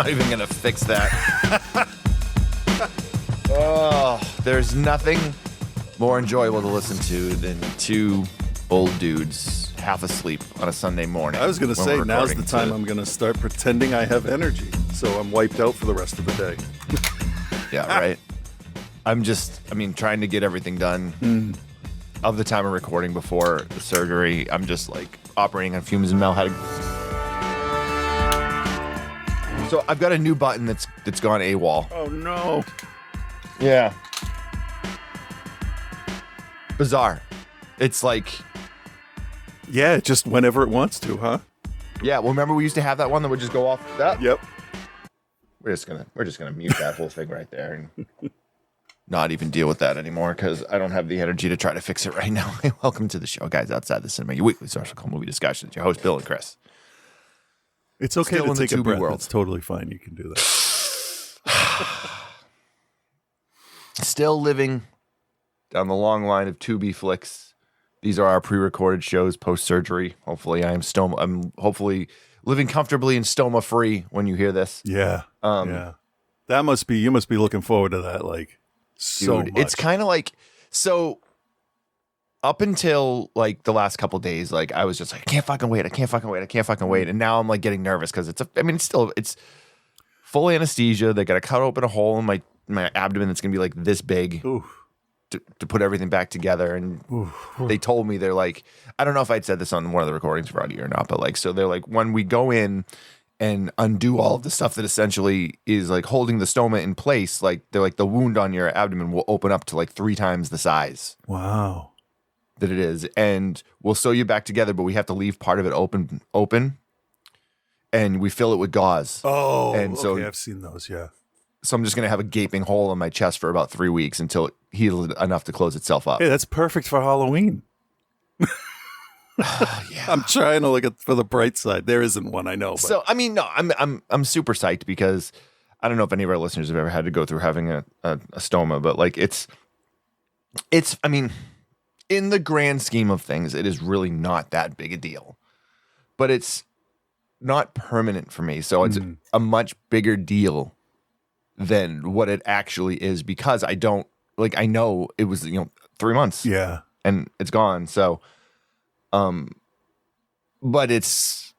not even going to fix that. Oh, there's nothing more enjoyable to listen to than two old dudes half asleep on a Sunday morning. I was going to say, now's the time I'm going to start pretending I have energy, so I'm wiped out for the rest of the day. Yeah, right. Trying to get everything done of the time of recording before the surgery. I'm just like operating on fumes and Mel had So I've got a new button that's gone AWOL. Oh no. Yeah. Bizarre. It's like, yeah, just whenever it wants to, huh? Yeah, well, remember we used to have that one that would just go off that? Yep. We're just gonna mute that whole thing right there and not even deal with that anymore because I don't have the energy to try to fix it right now. Welcome to the show, guys. Outside the cinema, your weekly social call movie discussions. Your host Bill and Chris. It's okay Still to take a Tubi breath. world. It's totally fine. You can do that. Still living down the long line of Tubi flicks. These are our pre-recorded shows post-surgery. Hopefully, I'm hopefully living comfortably and stoma-free when you hear this. Yeah. Yeah. You must be looking forward to that, like, so dude, much. It's kind of like, so up until like the last couple days, like I was just like, I can't fucking wait. And now I'm like getting nervous because it's full anesthesia. They got to cut open a hole in my abdomen that's going to be like this big. Ooh. To put everything back together. And they told me, they're like, I don't know if I'd said this on one of the recordings for audio or not, but like, so they're like, when we go in and undo all of the stuff that essentially is like holding the stoma in place, like they're like the wound on your abdomen will open up to like 3 times the size. Wow. That it is. And we'll sew you back together, but we have to leave part of it open and we fill it with gauze. Oh, and so okay, I've seen those. Yeah. So I'm just going to have a gaping hole in my chest for about 3 weeks until it heals enough to close itself up. Hey, that's perfect for Halloween. Yeah. I'm trying to look for the bright side. There isn't one, I know. But. So I'm super psyched because I don't know if any of our listeners have ever had to go through having a stoma, but like it's in the grand scheme of things, it is really not that big a deal. But it's not permanent for me, so it's a much bigger deal than what it actually is because I know it was 3 months. Yeah. And it's gone. So but it's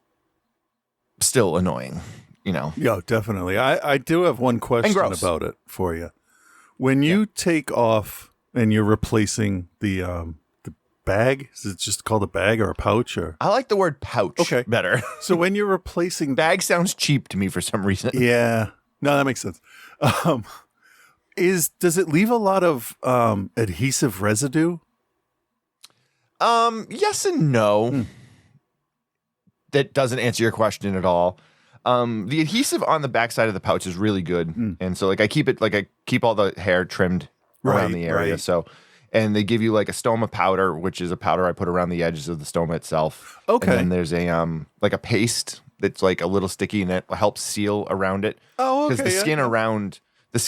still annoying, Yeah, definitely. I do have one question about it for you. When you take off and you're replacing the bag, is it just called a bag or a pouch? Or I like the word pouch better. So when you're replacing bag sounds cheap to me for some reason. Yeah. No, that makes sense. Does it leave a lot of adhesive residue? Yes and no. That doesn't answer your question at all. The adhesive on the backside of the pouch is really good, and so I keep all the hair trimmed around the area. Right. So, and they give you like a stoma powder, which is a powder I put around the edges of the stoma itself. Okay. And then there's a a paste that's like a little sticky and it helps seal around it. Oh, okay. Because the skin around the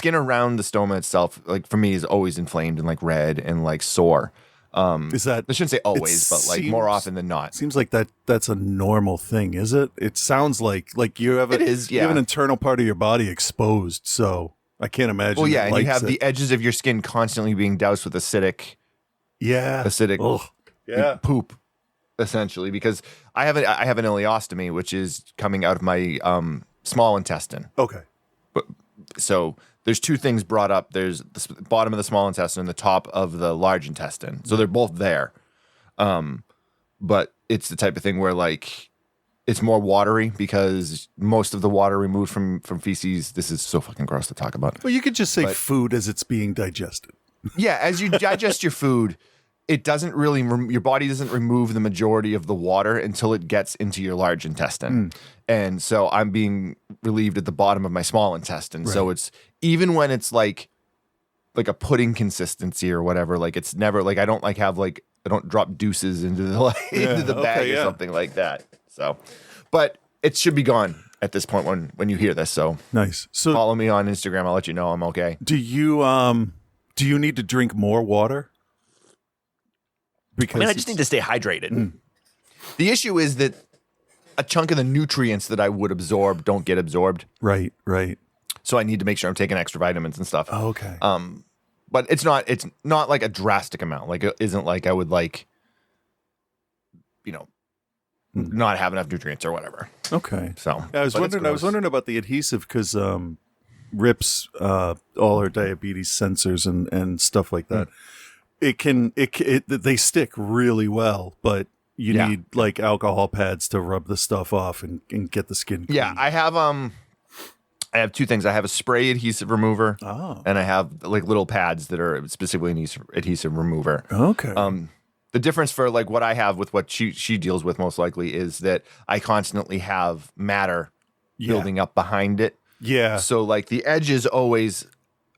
stoma itself, like for me, is always inflamed and like red and like sore. Is that? I shouldn't say always, but like more often than not. Seems like that's a normal thing, is it? It sounds like you have you have an internal part of your body exposed, so I can't imagine. Well, yeah, and you have the edges of your skin constantly being doused with acidic poop, essentially, because I have an ileostomy, which is coming out of my small intestine. Okay. So there's 2 things brought up. There's the bottom of the small intestine and the top of the large intestine. So they're both there. But it's the type of thing where like it's more watery because most of the water removed from feces. This is so fucking gross to talk about. Well, you could just say food as it's being digested. Yeah, as you digest your food, it doesn't really, your body doesn't remove the majority of the water until it gets into your large intestine. And so I'm being relieved at the bottom of my small intestine. Right. So it's, even when it's like a pudding consistency or whatever, like it's never like, I don't drop deuces into the bag or something like that. So, but it should be gone at this point when you hear this. So nice. So follow me on Instagram. I'll let you know I'm okay. Do you need to drink more water? Because I just need to stay hydrated. The issue is that a chunk of the nutrients that I would absorb don't get absorbed. Right, right. So I need to make sure I'm taking extra vitamins and stuff. Oh, okay. But it's not like a drastic amount. Like, it isn't like I would like, not have enough nutrients or whatever. Okay. So I was wondering about the adhesive because rips all our diabetes sensors and stuff like that. They stick really well, but you need like alcohol pads to rub the stuff off and get the skin clean. Yeah, I have two things. I have a spray adhesive remover, and I have like little pads that are specifically an adhesive remover. Okay. The difference for like what I have with what she deals with most likely is that I constantly have matter building up behind it. Yeah. So like the edges always,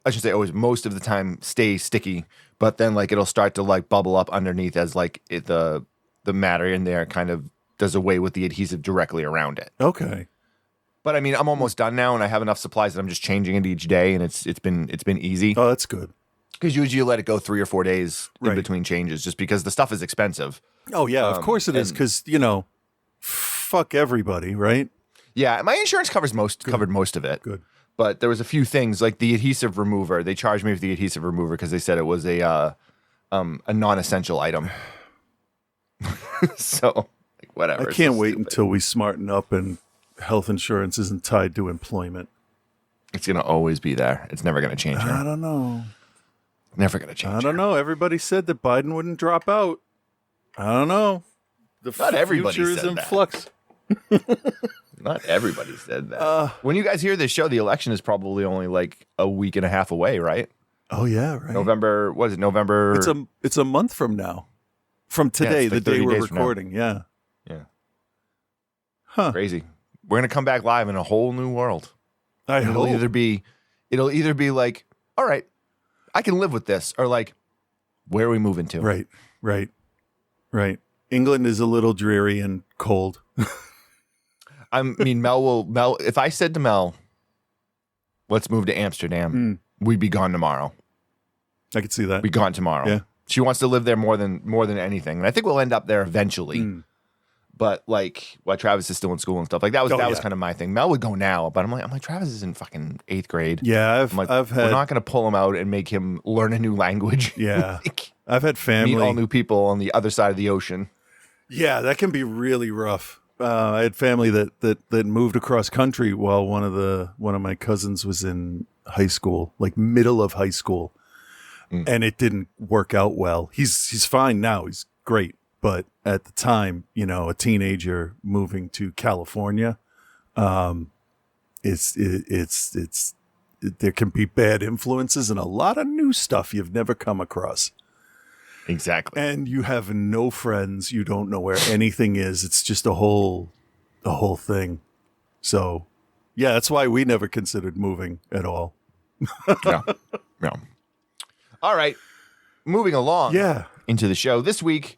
I should say always, most of the time stay sticky, but then like it'll start to like bubble up underneath as like the matter in there kind of does away with the adhesive directly around it. Okay. But I mean, I'm almost done now, and I have enough supplies that I'm just changing it each day, and it's been easy. Oh, that's good. Because usually you let it go 3 or 4 days in between changes, just because the stuff is expensive. Oh yeah, of course it is. Because fuck everybody, right? Yeah, my insurance covered most of it. Good. But there was a few things like the adhesive remover. They charged me for the adhesive remover because they said it was a non-essential item. So like, whatever. I can't wait until we smarten up and health insurance isn't tied to employment. It's gonna always be there. It's never gonna change. I don't know. Never gonna change. I don't know. Everybody said that Biden wouldn't drop out. I don't know. Not everybody future is said in that. flux. Not everybody said that. When you guys hear this show, the election is probably only like a week and a half away, right? Oh yeah, right. November. What is it? November. It's a month from now. From today, it's like the day 30 we're days from now. recording. Yeah. Yeah. Huh. Crazy. We're gonna come back live in a whole new world. It'll either be like, all right, I can live with this, or like, where are we moving to? Right. England is a little dreary and cold. I mean, Mel. If I said to Mel, let's move to Amsterdam, we'd be gone tomorrow. I could see that. Be gone tomorrow. Yeah. She wants to live there more than anything, and I think we'll end up there eventually. But like, while Travis is still in school and stuff, like that was kind of my thing. Mel would go now, but I'm like Travis is in fucking 8th grade. Yeah, I've had. We're not going to pull him out and make him learn a new language. Yeah, like, I've had family meet all new people on the other side of the ocean. Yeah, that can be really rough. I had family that moved across country while one of my cousins was in high school, like middle of high school, and it didn't work out well. He's fine now. He's great. But at the time, a teenager moving to California, it's there can be bad influences and a lot of new stuff you've never come across. Exactly. And you have no friends. You don't know where anything is. It's just a whole thing. So, yeah, that's why we never considered moving at all. No. All right. Moving along. Yeah. Into the show this week.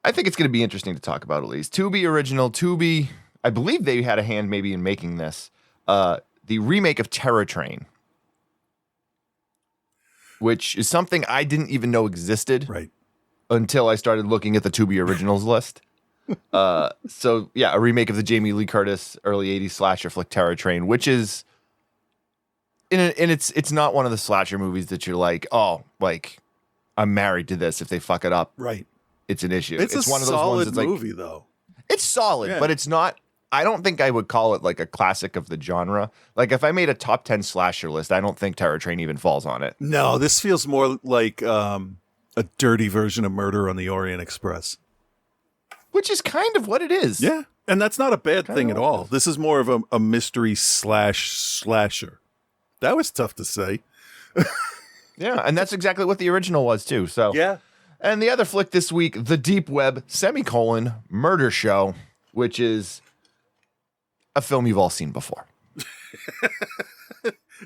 I think it's going to be interesting to talk about, at least. Tubi Original. Tubi, I believe they had a hand maybe in making this. The remake of Terror Train, which is something I didn't even know existed until I started looking at the Tubi Originals list. So, yeah, a remake of the Jamie Lee Curtis early 80s slasher flick Terror Train, which is, and it's not one of the slasher movies that you're like, oh, like, I'm married to this if they fuck it up. Right. It's an issue. It's one of those ones that's movie, though. It's solid, but it's not. I don't think I would call it like a classic of the genre. Like if I made a top 10 slasher list, I don't think Terror Train even falls on it. No, this feels more like a dirty version of Murder on the Orient Express, which is kind of what it is. Yeah, and that's not a bad thing at all. This is more of a mystery slasher. That was tough to say. Yeah, and that's exactly what the original was too. So yeah. And the other flick this week, The Deepweb, Murdershow, which is a film you've all seen before.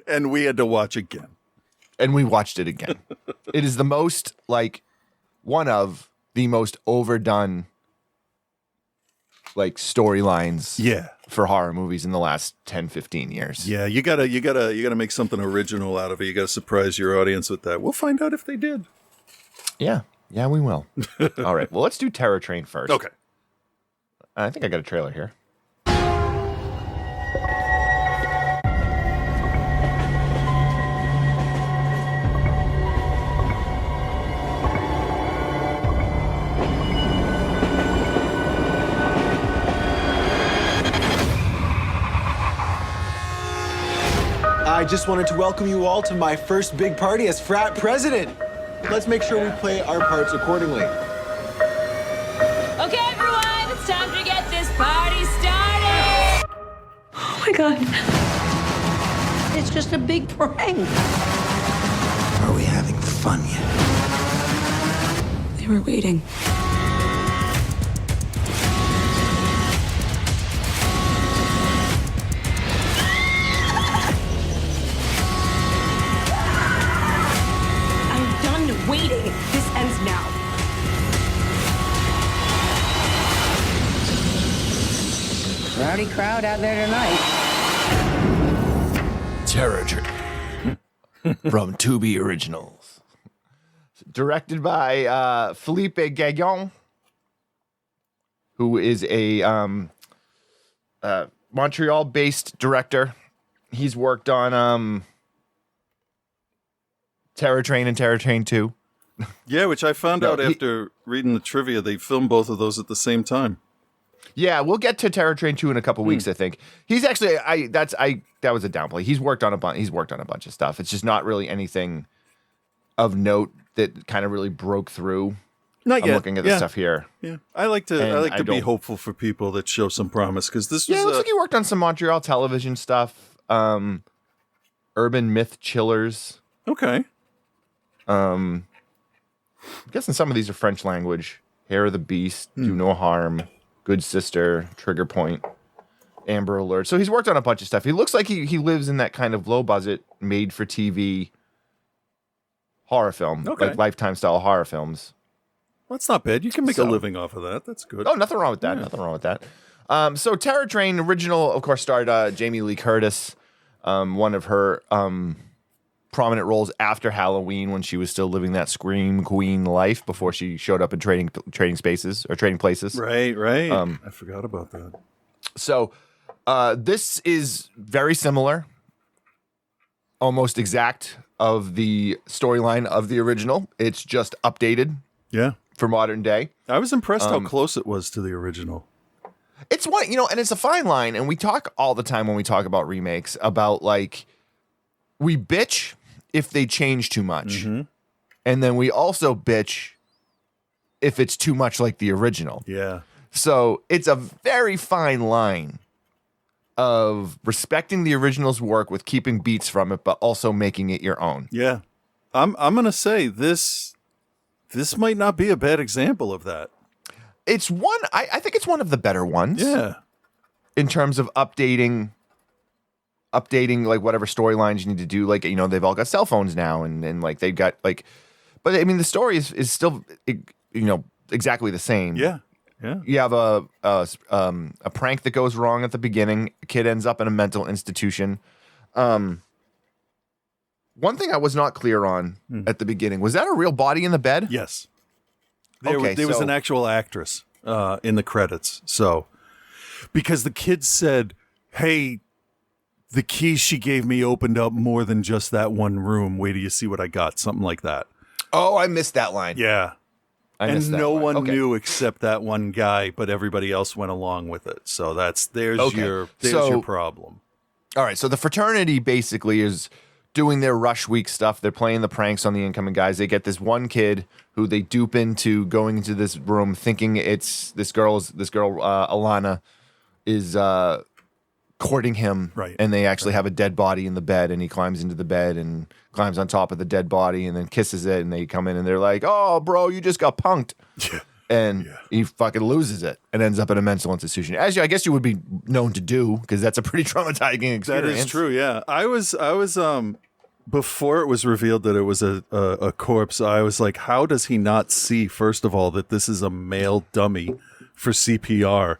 And we had to watch again. And we watched it again. It is the most, one of the most overdone, storylines for horror movies in the last 10, 15 years. Yeah, you gotta make something original out of it. You gotta surprise your audience with that. We'll find out if they did. Yeah, we will. All right, well, let's do Terror Train first. Okay. I think I got a trailer here. I just wanted to welcome you all to my first big party as frat president. Let's make sure we play our parts accordingly. Okay, everyone, it's time to get this party started. Oh my God. It's just a big prank. Are we having fun yet? They were waiting. Waiting. This ends now. Rowdy crowd out there tonight. Terror from Tubi Originals. Directed by Philippe Gagnon, who is a Montreal-based director. He's worked on Terror Train and Terror Train 2. Yeah, which I found out after reading the trivia. They filmed both of those at the same time. Yeah, we'll get to Terror Train 2 in a couple weeks, I think. He's actually that was a downplay. He's worked on a bunch of stuff. It's just not really anything of note that kind of really broke through. Not yet. I'm looking at the stuff here. Yeah. I like to be hopeful for people that show some promise, because this was it looks like he worked on some Montreal television stuff. Urban Myth Chillers. Okay. I'm guessing some of these are French language. Hair of the Beast, Do No Harm, Good Sister, Trigger Point, Amber Alert. So he's worked on a bunch of stuff. He looks like he lives in that kind of low budget, made for TV horror film, like Lifetime style horror films. Well, that's not bad. You can make a living off of that. That's good. Oh, nothing wrong with that. Yeah. Nothing wrong with that. So Terror Train original, of course, starred Jamie Lee Curtis, one of her prominent roles after Halloween, when she was still living that Scream Queen life before she showed up in trading spaces or trading places. Right. I forgot about that. So this is very similar, almost exact of the storyline of the original. It's just updated. Yeah. For modern day. I was impressed how close it was to the original. It's one, and it's a fine line. And we talk all the time when we talk about remakes about, like, we bitch if they change too much. Mm-hmm. And then we also bitch if it's too much like the original. Yeah. So it's a very fine line of respecting the original's work with keeping beats from it, but also making it your own. Yeah. I'm going to say this might not be a bad example of that. It's one, I think it's one of the better ones. Yeah. In terms of updating like whatever storylines you need to do. Like, they've all got cell phones now and like they've got like, but I mean, the story is still, exactly the same. Yeah. Yeah. You have a prank that goes wrong at the beginning. A kid ends up in a mental institution. One thing I was not clear on at the beginning, was that a real body in the bed? Yes. There was an actual actress in the credits. So, because the kid said, hey, the keys she gave me opened up more than just that one room. Wait till you see what I got. Something like that. Oh, I missed that line. Yeah. And no one knew except that one guy, but everybody else went along with it. So there's your problem. All right. So the fraternity basically is doing their rush week stuff. They're playing the pranks on the incoming guys. They get this one kid who they dupe into going into this room thinking it's this girl, Alana, is courting him. Right. And they actually have a dead body in the bed, and he climbs into the bed and climbs on top of the dead body and then kisses it, and they come in and they're like, oh, bro, you just got punked. Yeah. And he fucking loses it and ends up in a mental institution. As I guess you would be known to do, because that's a pretty traumatizing experience. That is true, yeah. I was before it was revealed that it was a corpse, I was like, how does he not see, first of all, that this is a male dummy for CPR?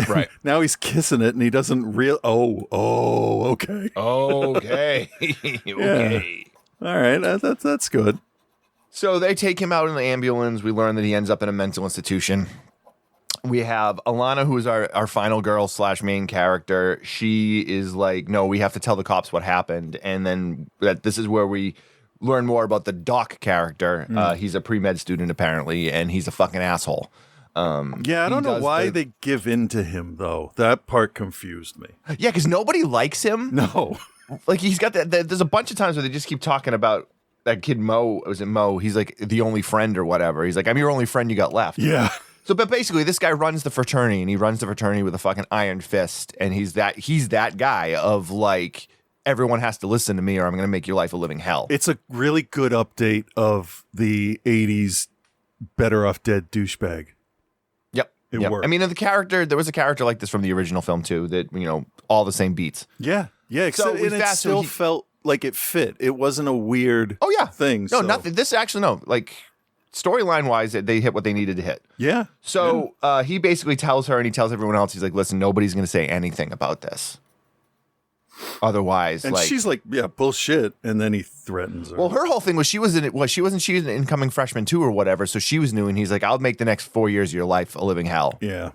Right. Now he's kissing it and he doesn't okay. Okay. Okay. All right, that's good. So they take him out in the ambulance. We learn that he ends up in a mental institution. We have Alana, who is our final girl / main character. She is like, no, we have to tell the cops what happened. And then this is where we learn more about the Doc character. He's a pre-med student, apparently, and he's a fucking asshole. Yeah, I don't know why they give in to him, though. That part confused me. Yeah, because nobody likes him. No. Like, he's got that. There's a bunch of times where they just keep talking about that kid Mo. Was it Mo? He's like the only friend or whatever. He's like, I'm your only friend you got left. Yeah. So, but basically, this guy runs the fraternity, and he runs the fraternity with a fucking iron fist. And he's that guy of like, everyone has to listen to me, or I'm going to make your life a living hell. It's a really good update of the 80s Better Off Dead douchebag. Yep. It worked. I mean, there was a character like this from the original film too, that, all the same beats. Yeah. Yeah. Except, and it still felt like it fit. It wasn't a weird thing. No, nothing. This actually, no. Like, storyline wise, they hit what they needed to hit. Yeah. So he basically tells her, and he tells everyone else, he's like, listen, nobody's going to say anything about this. Otherwise, and she's like, yeah, bullshit. And then he threatens her. Well, her whole thing was she was an incoming freshman too or whatever. So she was new, and he's like, I'll make the next 4 years of your life a living hell. Yeah.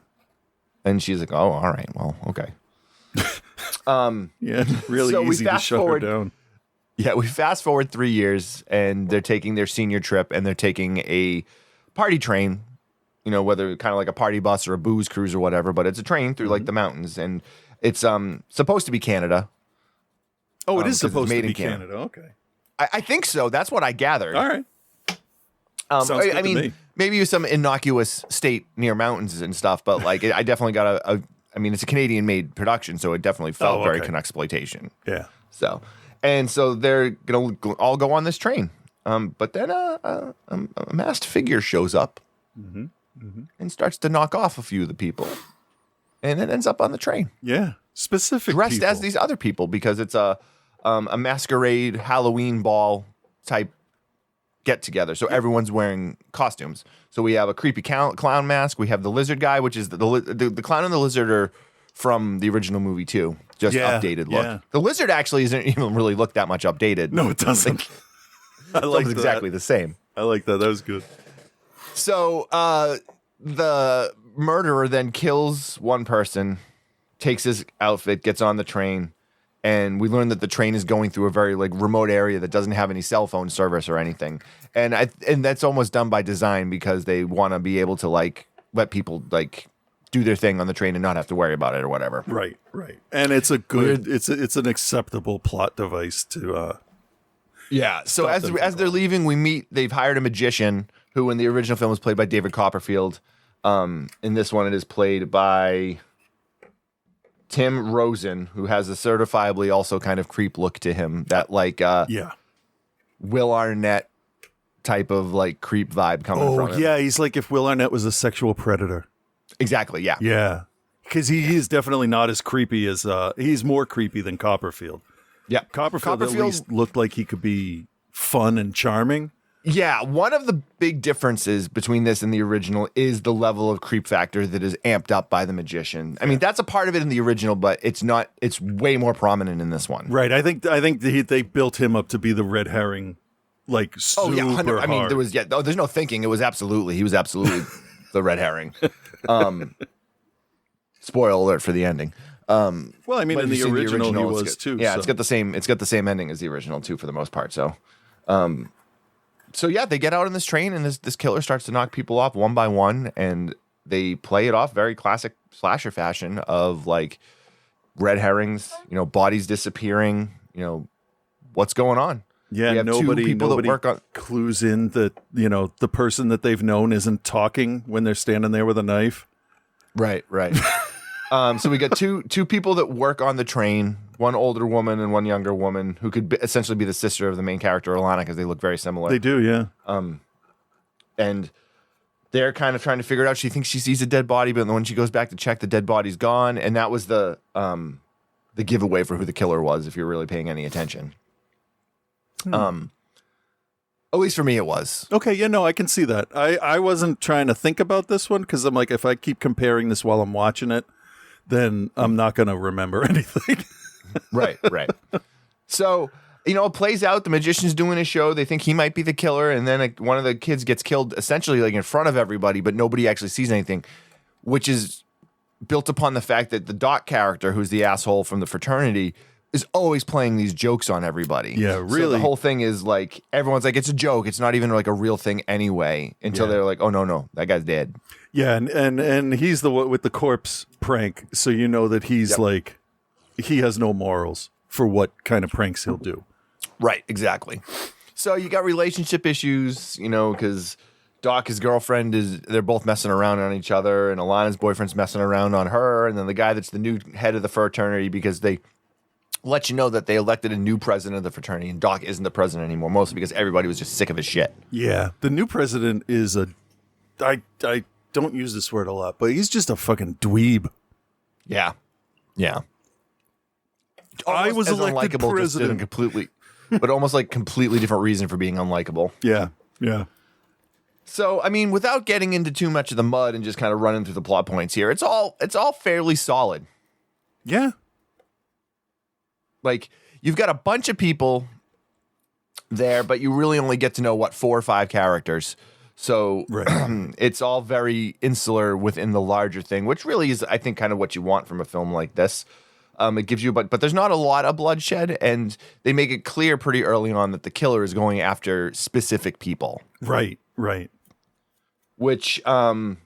And she's like, oh, all right. Well, okay. Yeah, really so easy to shut her down. Yeah, we fast forward 3 years, and they're taking their senior trip, and they're taking a party train, whether kind of like a party bus or a booze cruise or whatever, but it's a train through like the mountains, and it's supposed to be Canada. Oh, it is supposed to be Canada. Okay. I think so. That's what I gathered. All right. Sounds good to me. Maybe some innocuous state near mountains and stuff, but like I definitely got it's a Canadian-made production, so it definitely felt very Canuxploitation. Yeah. So they're going to all go on this train. But then a masked figure shows up and starts to knock off a few of the people. And it ends up on the train. Yeah. Specific dressed people. as these other people, because it's a masquerade Halloween ball type get together. So everyone's wearing costumes. So we have a creepy clown mask. We have the lizard guy, which is the clown and the lizard are from the original movie too. Just updated look. Yeah. The lizard actually isn't even really look that much updated. No, it doesn't. I like that. Exactly the same. I like that. That was good. So the murderer then kills one person, takes his outfit, gets on the train, and we learn that the train is going through a very like remote area that doesn't have any cell phone service or anything. And that's almost done by design, because they want to be able to like let people like do their thing on the train and not have to worry about it or whatever. Right. And it's a good, it's an acceptable plot device to. Yeah. So as they're leaving, they've hired a magician who in the original film was played by David Copperfield. In this one, it is played by Tim Rosen, who has a certifiably also kind of creep look to him. That like Will Arnett type of like creep vibe coming from him. Yeah, he's like if Will Arnett was a sexual predator. Exactly, yeah. Yeah. Because he is definitely not as creepy as he's more creepy than Copperfield. Yeah. Copperfield at least looked like he could be fun and charming. Yeah, one of the big differences between this and the original is the level of creep factor that is amped up by the magician. I mean, that's a part of it in the original, but it's way more prominent in this one. Right. I think they built him up to be the red herring, like super hard. I mean, there's no thinking. He was absolutely the red herring. Spoiler alert for the ending. Well, I mean, in the original he was too. Yeah, so. It's got the same ending as the original too, for the most part. So, they get out on this train, and this killer starts to knock people off one by one, and they play it off very classic slasher fashion of like red herrings, bodies disappearing, what's going on. Yeah, nobody clues in that, the person that they've known isn't talking when they're standing there with a knife. Right. So we got two people that work on the train, one older woman and one younger woman, who could essentially be the sister of the main character, Alana, because they look very similar. They do, yeah. And they're kind of trying to figure it out. She thinks she sees a dead body, but when she goes back to check, the dead body's gone. And that was the giveaway for who the killer was, if you're really paying any attention. At least for me, it was. Okay, yeah, no, I can see that. I wasn't trying to think about this one, because I'm like, if I keep comparing this while I'm watching it, then I'm not going to remember anything. Right. So, it plays out. The magician's doing his show. They think he might be the killer. And then one of the kids gets killed essentially like in front of everybody, but nobody actually sees anything. which is built upon the fact that the Doc character, who's the asshole from the fraternity, is always playing these jokes on everybody. Yeah, really. So the whole thing is like, everyone's like, it's a joke. It's not even like a real thing anyway, until they're like, oh, no, that guy's dead. Yeah, and he's the one with the corpse prank, so you know that he's like, he has no morals for what kind of pranks he'll do. Right, exactly. So you got relationship issues, because Doc, his girlfriend, they're both messing around on each other, and Alana's boyfriend's messing around on her, and then the guy that's the new head of the fraternity, because they let you know that they elected a new president of the fraternity, and Doc isn't the president anymore, mostly because everybody was just sick of his shit. Yeah, the new president is I don't use this word a lot, but he's just a fucking dweeb. Yeah. I was elected president. But almost like completely different reason for being unlikable. Yeah. So, I mean, without getting into too much of the mud and just kind of running through the plot points here, it's all fairly solid. Yeah. Like, you've got a bunch of people there, but you really only get to know, 4 or 5 characters. So it's all very insular within the larger thing, which really is, I think, kind of what you want from a film like this. It gives you, but there's not a lot of bloodshed, and they make it clear pretty early on that the killer is going after specific people. Right. Which doesn't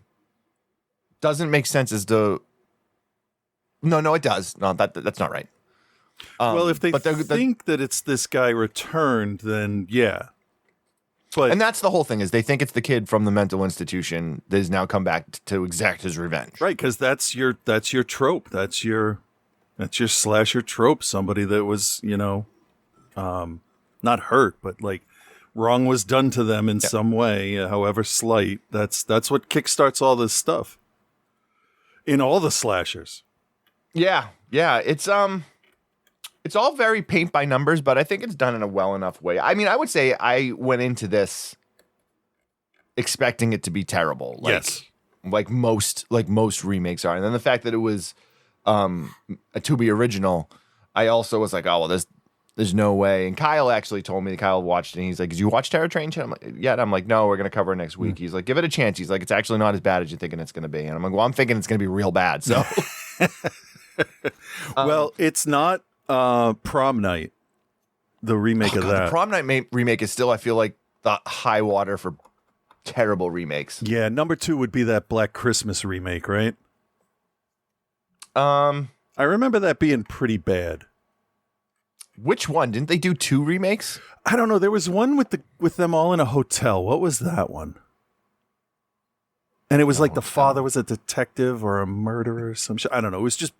make sense as to. No, it does. No, that's not right. Well, if they think that it's this guy returned, then yeah. And that's the whole thing, is they think it's the kid from the mental institution that has now come back to exact his revenge. Right, because that's your trope. That's your slasher trope. Somebody that was, not hurt, but like wrong was done to them in some way, however slight. That's what kickstarts all this stuff in all the slashers. Yeah. It's all very paint by numbers, but I think it's done in a well enough way. I mean, I would say I went into this expecting it to be terrible. Yes. Like most remakes are. And then the fact that it was a Tubi original, I also was like, oh, well, there's no way. And Kyle actually told me, Kyle watched it, and he's like, did you watch Terror Train? I'm like, yeah. And I'm like, no, we're going to cover it next week. He's like, give it a chance. He's like, it's actually not as bad as you're thinking it's going to be. And I'm like, well, I'm thinking it's going to be real bad. So, well, it's not Prom Night, the remake of that. The Prom Night remake is still, I feel like, the high water for terrible remakes. Yeah, number 2 would be that Black Christmas remake, right? I remember that being pretty bad. Which one? Didn't they do 2 remakes? I don't know. There was one with them all in a hotel. What was that one? And it was like the father was a detective or a murderer or some shit. I don't know. It was just...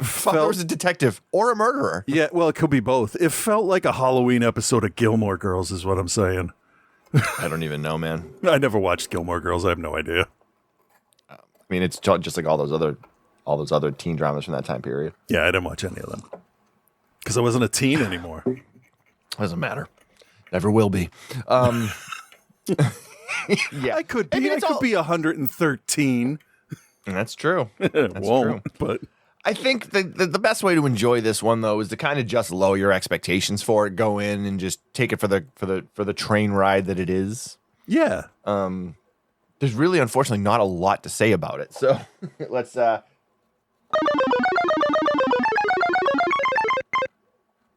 Father was a detective or a murderer. Yeah, well, it could be both. It felt like a Halloween episode of Gilmore Girls is what I'm saying. I don't even know, man. I never watched Gilmore Girls. I have no idea. I mean, it's just like all those other teen dramas from that time period. Yeah, I didn't watch any of them. Because I wasn't a teen anymore. Doesn't matter. Never will be. Yeah, I could be. I could be 113. That's true. It won't, but I think the best way to enjoy this one, though, is to kind of just lower your expectations for it. Go in and just take it for the train ride that it is. Yeah. There's really, unfortunately, not a lot to say about it. So let's.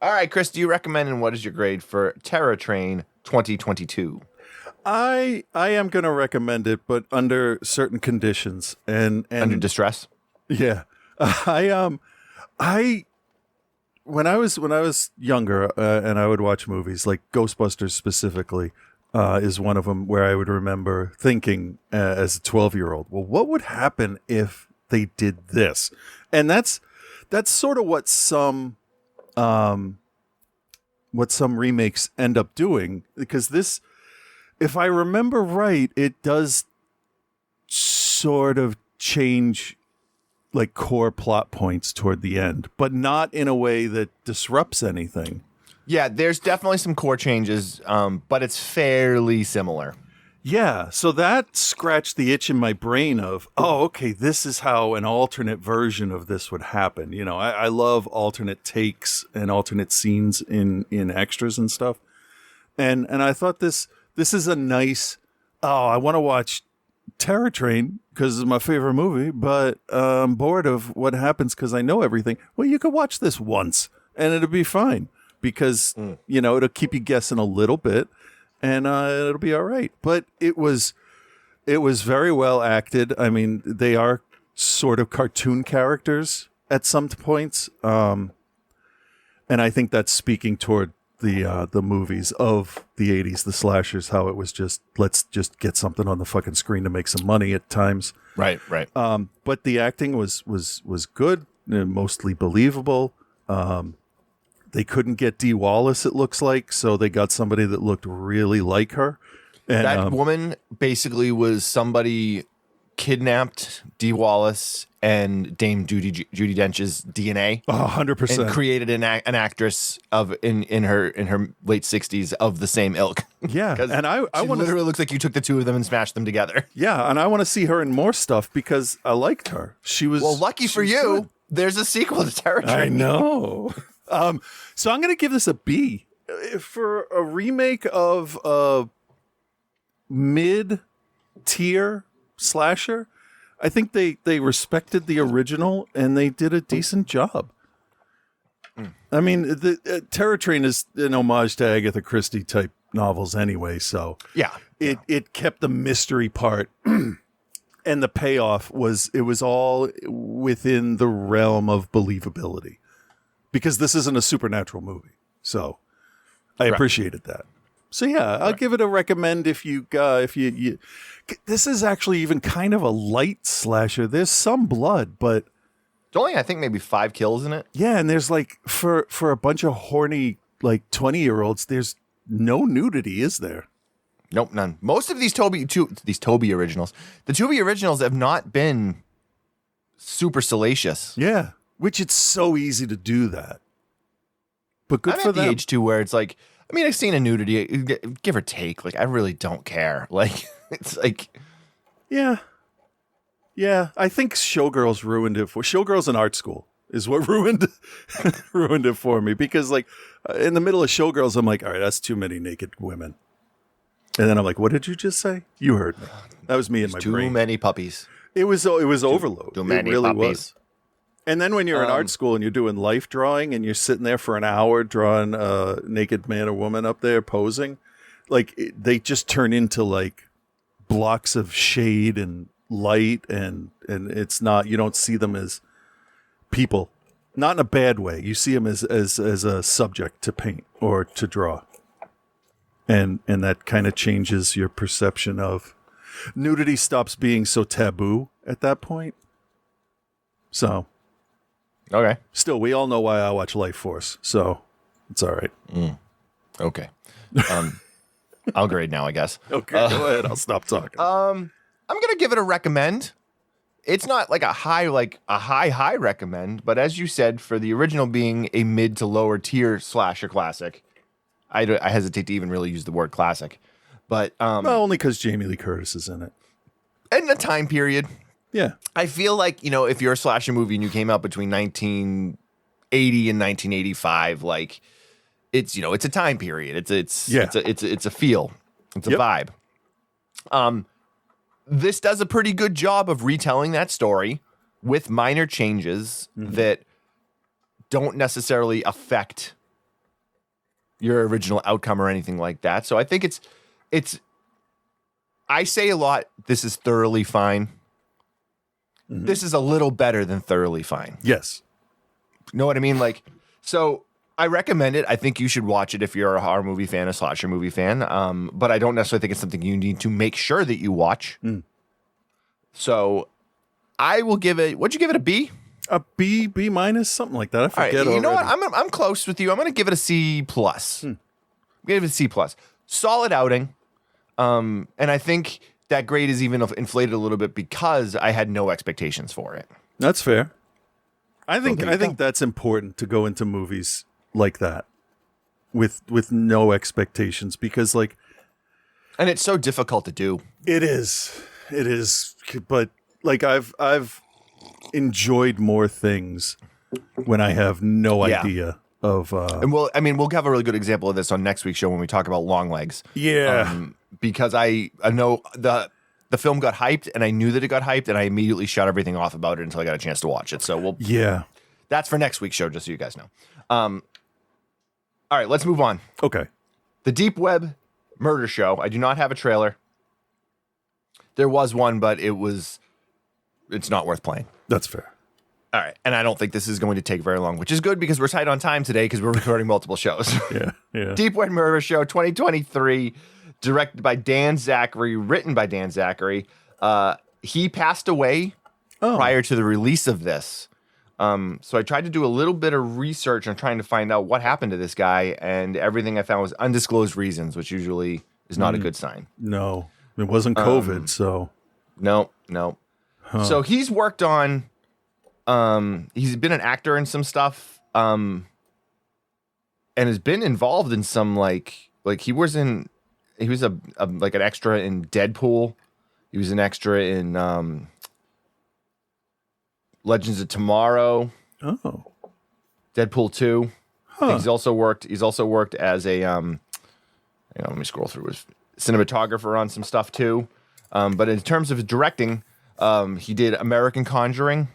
All right, Chris, do you recommend, and what is your grade for Terror Train 2022? I am going to recommend it, but under certain conditions and under distress. Yeah, when I was younger and I would watch movies like Ghostbusters specifically is one of them where I would remember thinking as a 12-year-old, well, what would happen if they did this? And that's sort of what some remakes end up doing, because this, if I remember right, it does sort of change like core plot points toward the end, but not in a way that disrupts anything. Yeah, there's definitely some core changes, but it's fairly similar. Yeah, so that scratched the itch in my brain of, oh, okay, this is how an alternate version of this would happen. You know, I love alternate takes and alternate scenes in extras and stuff. And I thought this is a nice, I want to watch Terror Train because it's my favorite movie, but I'm bored of what happens because I know everything. Well, you could watch this once and it'll be fine because, it'll keep you guessing a little bit and it'll be all right. But it was very well acted. I mean, they are sort of cartoon characters at some points. And I think that's speaking toward the movies of the 80s, the slashers, how it was just, let's just get something on the fucking screen to make some money at times. Right. But the acting was good, mostly believable. They couldn't get Dee Wallace, it looks like, so they got somebody that looked really like her. And, that woman basically was somebody kidnapped Dee Wallace and Dame Judi Dench's DNA, 100%, and created an actress in her late 60s of the same ilk. Yeah, and I want literally looks like you took the two of them and smashed them together. Yeah, and I want to see her in more stuff because I liked her. She was lucky for you. Good. There's a sequel to Terror Train. I know. So I'm going to give this a B for a remake of a mid-tier slasher. I think they respected the original and they did a decent job. I mean, the Terror Train is an homage to Agatha Christie type novels anyway, so it kept the mystery part and the payoff was all within the realm of believability because this isn't a supernatural movie. So I appreciated that. So yeah, I'll give it a recommend if you this is actually even kind of a light slasher. There's some blood, but it's only I think maybe 5 kills in it. Yeah, and there's like for a bunch of horny like 20-year-olds, there's no nudity, is there? Nope, none. Most of these Tubi originals, the Tubi originals have not been super salacious. Yeah, which it's so easy to do that. But good for them. I'm at the age too where it's like, I mean, I've seen a nudity, give or take. Like, I really don't care. Like, it's like, yeah. I think Showgirls ruined it Showgirls in art school is what ruined it for me because, like, in the middle of Showgirls, I'm like, all right, that's too many naked women. And then I'm like, what did you just say? You heard me. That was me in my brain. Too many puppies. It was overload. Too many it really puppies. was. And then when you're in art school and you're doing life drawing and you're sitting there for an hour drawing a naked man or woman up there posing, like they just turn into like blocks of shade and light and it's not, you don't see them as people, not in a bad way. You see them as a subject to paint or to draw. And that kind of changes your perception of nudity stops being so taboo at that point. So. Okay. Still, we all know why I watch Life Force, so it's all right. Okay. I'll grade now, I guess. Okay, go ahead. I'll stop talking. I'm gonna give it a recommend. It's not like a high recommend, but as you said, for the original being a mid to lower tier slasher classic, I hesitate to even really use the word classic, but well, only because Jamie Lee Curtis is in it, and the time period. Yeah. I feel like, if you're a slasher movie and you came out between 1980 and 1985, like it's a time period. It's a feel. It's a vibe. This does a pretty good job of retelling that story with minor changes that don't necessarily affect your original outcome or anything like that. So I think I say a lot, this is thoroughly fine. This is a little better than thoroughly fine. Yes. Know what I mean? Like, so I recommend it. I think you should watch it if you're a horror movie fan, a slasher movie fan. But I don't necessarily think it's something you need to make sure that you watch. So I will give it, what'd you give it, a B? A B minus, something like that. I forget already. You know what? I'm close with you. I'm going to give it a C plus. Give it a C plus. Solid outing. And I think that grade is even inflated a little bit because I had no expectations for it. That's fair. I think that's important to go into movies like that with no expectations because like, and it's so difficult to do. It is, but like I've enjoyed more things when I have no idea of. And we'll have a really good example of this on next week's show when we talk about Long Legs. Yeah. Because I know the film got hyped, and I knew that it got hyped, and I immediately shut everything off about it until I got a chance to watch it. So that's for next week's show, just so you guys know. All right, let's move on. Okay. The Deepweb Murder Show. I do not have a trailer. There was one, but it's not worth playing. That's fair. All right, and I don't think this is going to take very long, which is good because we're tight on time today because we're recording multiple shows. Yeah. Deepweb Murder Show 2023, directed by Dan Zachary, written by Dan Zachary. He passed away prior to the release of this. So I tried to do a little bit of research on trying to find out what happened to this guy, and everything I found was undisclosed reasons, which usually is not a good sign. No, it wasn't COVID, so. No. Huh. So he's worked on, he's been an actor in some stuff, and has been involved in some like he was an extra in Deadpool. He was an extra in, Legends of Tomorrow. Oh. Deadpool 2. Huh. He's also worked as a hang on, let me scroll through his cinematographer on some stuff too. But in terms of directing, he did American Conjuring.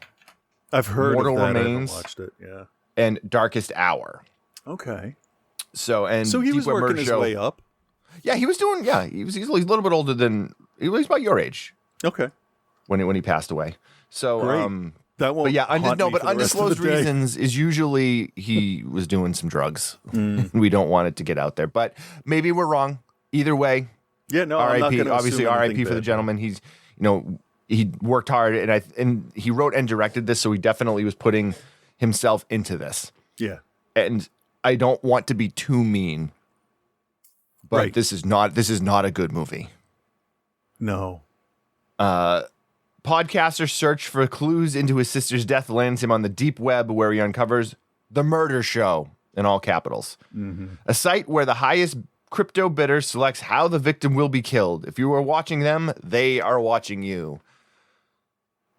I've heard Mortal of that. Remains, I haven't watched it. Yeah. And Darkest Hour. Okay. So he was working his way up. Yeah, he was doing. Yeah, he's a little bit older than he was about your age. Okay. When he passed away. So great. That won't. But yeah, but undisclosed reasons is usually he was doing some drugs. We don't want it to get out there, but maybe we're wrong. Either way, yeah, no. R.I.P. Obviously, R.I.P. for the gentleman. He's, he worked hard, and he wrote and directed this, so he definitely was putting himself into this. Yeah, and I don't want to be too mean, but this is not a good movie. No. Podcaster's search for clues into his sister's death lands him on the deep web, where he uncovers the Murder Show, in all capitals. Mm-hmm. A site where the highest crypto bidder selects how the victim will be killed. If you are watching them, they are watching you.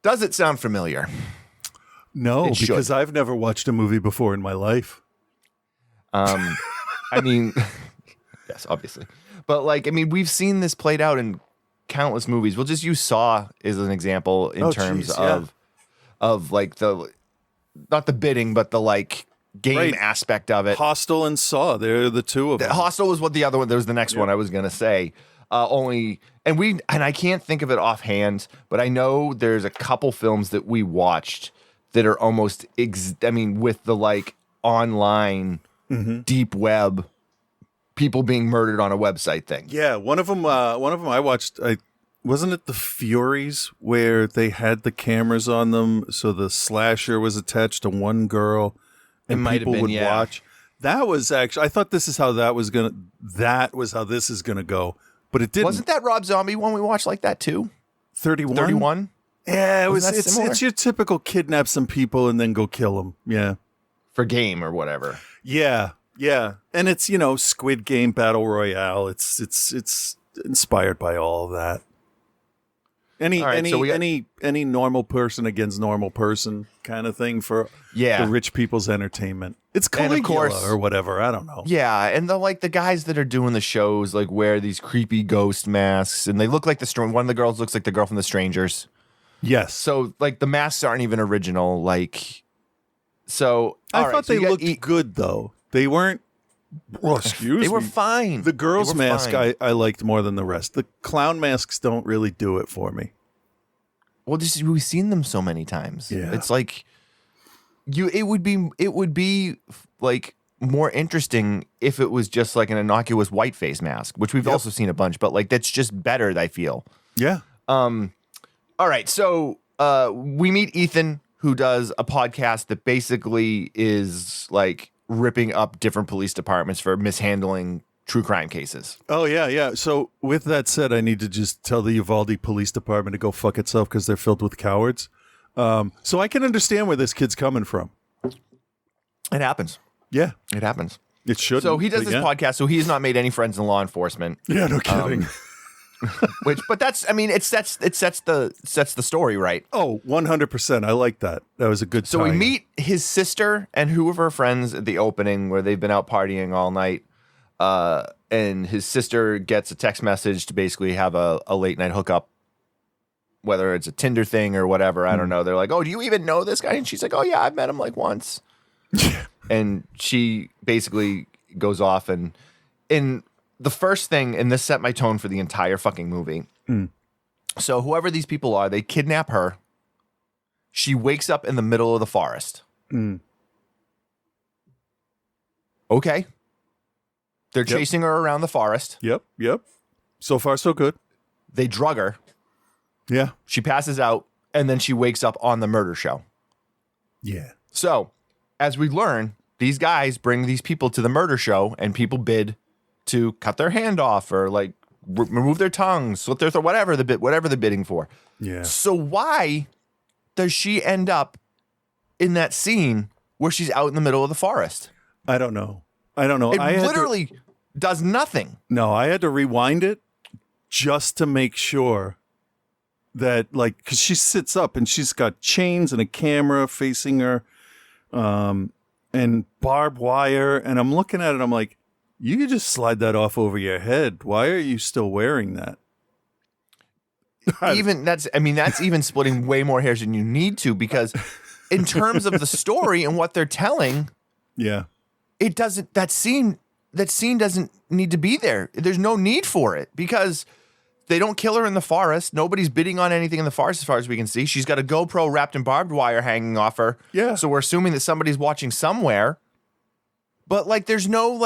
Does it sound familiar? No, because I've never watched a movie before in my life. I mean, yes, obviously. But we've seen this played out in countless movies. We'll just use Saw as an example in terms of not the bidding, but the game aspect of it. Hostel and Saw, they're the two of them. Hostel was what the other one. There was the next one I was gonna say. And I can't think of it offhand, but I know there's a couple films that we watched that are almost with the online deep web people being murdered on a website thing. Yeah, one of them I watched. Wasn't it The Furies, where they had the cameras on them, so the slasher was attached to one girl, and people would watch. That was actually. I thought this is how that was gonna. That was how this is gonna go, but it didn't. Wasn't that Rob Zombie one we watched like that too? 31. 31. Yeah, it was. It's your typical kidnap some people and then go kill them. Yeah, for game or whatever. Yeah. Yeah, and it's Squid Game Battle Royale. It's inspired by all of that. Any normal person against normal person kind of thing for the rich people's entertainment. It's Caligula or whatever. I don't know. Yeah, and the guys that are doing the shows wear these creepy ghost masks, and they look like one of the girls looks like the girl from The Strangers. Yes. So the masks aren't even original. So I thought they looked good though. They weren't. Well, excuse me. They were fine. The girl's mask I liked more than the rest. The clown masks don't really do it for me. Well, we've seen them so many times. Yeah. It's it would be more interesting if it was just an innocuous white face mask, which we've also seen a bunch, but that's just better, I feel. Yeah. All right. So we meet Ethan, who does a podcast that basically is ripping up different police departments for mishandling true crime cases. Oh, yeah. So with that said, I need to just tell the Uvalde Police Department to go fuck itself because they're filled with cowards. So I can understand where this kid's coming from. It happens. Yeah. It happens. It should. So he does this podcast, so he has not made any friends in law enforcement. Yeah, no kidding. But that's, it sets the story right. Oh, 100%. I like that. That was a good So we meet his sister and who of her friends at the opening where they've been out partying all night. And his sister gets a text message to basically have a late night hookup whether it's a Tinder thing or whatever. I don't know. They're like, oh, do you even know this guy? And she's like, oh, yeah, I've met him like once. And she basically goes off and in the first thing, and this set my tone for the entire fucking movie. So whoever these people are, they kidnap her. She wakes up in the middle of the forest. Okay. They're chasing her around the forest. Yep. So far, so good. They drug her. Yeah. She passes out, and then she wakes up on the murder show. Yeah. So, as we learn, these guys bring these people to the murder show, and people bid to cut their hand off or like remove their tongue, slit their throat, whatever they're bidding for. Yeah. So why does she end up in that scene where she's out in the middle of the forest? I don't know. It literally does nothing. No, I had to rewind it just to make sure that, like, because she sits up and she's got chains and a camera facing her, and barbed wire, and I'm looking at it, I'm like, you could just slide that off over your head. Why are you still wearing that? That's even splitting way more hairs than you need to, because in terms of the story and what they're telling, yeah, that scene doesn't need to be there. There's no need for it because they don't kill her in the forest. Nobody's bidding on anything in the forest as far as we can see. She's got a GoPro wrapped in barbed wire hanging off her. Yeah. So we're assuming that somebody's watching somewhere. But like there's no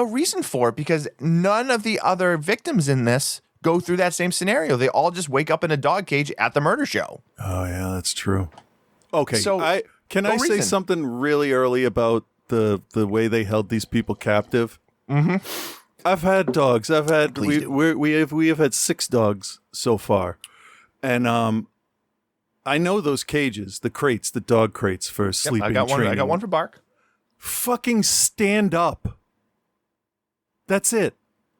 reason for it because none of the other victims in this go through that same scenario. They all just wake up in a dog cage at the murder show. Oh yeah, that's true. Okay. So I say something really early about the way they held these people captive? Mm-hmm. I've had dogs. We have had 6 dogs so far, and I know those cages, the dog crates for sleeping. I got one. Training. I got one for Bark. Fucking stand up. That's it.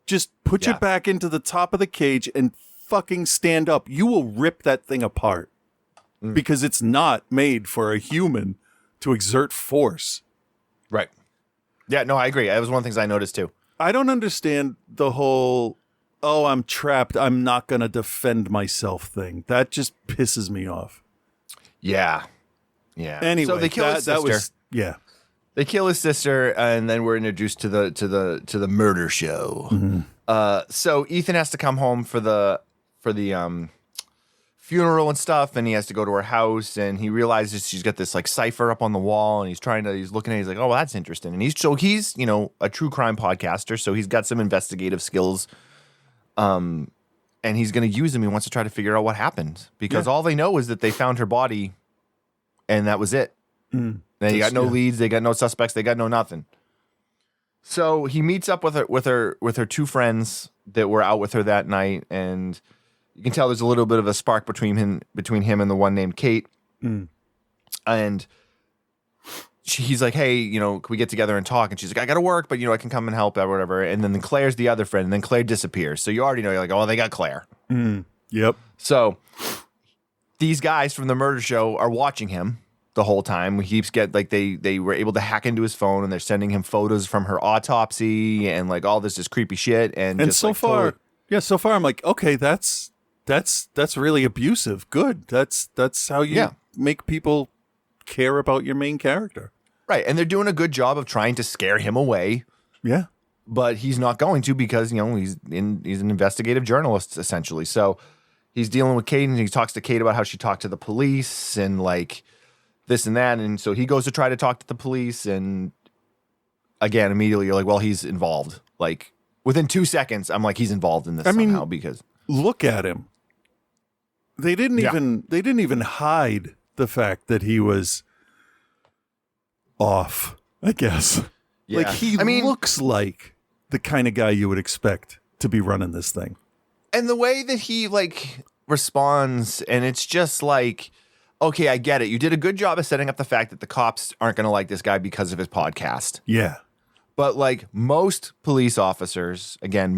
Just put your back into the top of the cage and fucking stand up. You will rip that thing apart because it's not made for a human to exert force. Right. Yeah, no, I agree. That was one of the things I noticed too. I don't understand the whole, oh, I'm trapped, I'm not going to defend myself thing. That just pisses me off. Yeah. Yeah. Anyway, so they kill his sister. They kill his sister, and then we're introduced to the murder show. Mm-hmm. So Ethan has to come home for the funeral and stuff, and he has to go to her house, and he realizes she's got this like cipher up on the wall, and he's looking at it, he's like, oh, well, that's interesting. And he's a true crime podcaster, so he's got some investigative skills. And he's going to use them. He wants to try to figure out what happened because all they know is that they found her body, and that was it. They got no leads, they got no suspects, they got no nothing. So he meets up with her 2 friends that were out with her that night, and you can tell there's a little bit of a spark between him and the one named Kate. And he's like, hey, can we get together and talk? And she's like, I gotta work, but I can come and help or whatever. And then Claire's the other friend, and then Claire disappears. So you already know, you're like, oh, they got Claire. Yep. So these guys from the murder show are watching him the whole time. They were able to hack into his phone, and they're sending him photos from her autopsy and like all this just creepy shit. And just, so far, so far I'm like, okay, that's really abusive. Good. That's how you make people care about your main character. Right. And they're doing a good job of trying to scare him away. Yeah. But he's not going to because, he's an investigative journalist essentially. So he's dealing with Kate, and he talks to Kate about how she talked to the police and like this and that. And so he goes to try to talk to the police. And again, immediately you're like, well, he's involved. Like within 2 seconds, I'm like, he's involved in this somehow because look at him. They didn't even hide the fact that he was off, I guess. Yeah. Like he looks like the kind of guy you would expect to be running this thing. And the way that he like responds, and it's just like, okay, I get it. You did a good job of setting up the fact that the cops aren't going to like this guy because of his podcast. Yeah. But like most police officers are going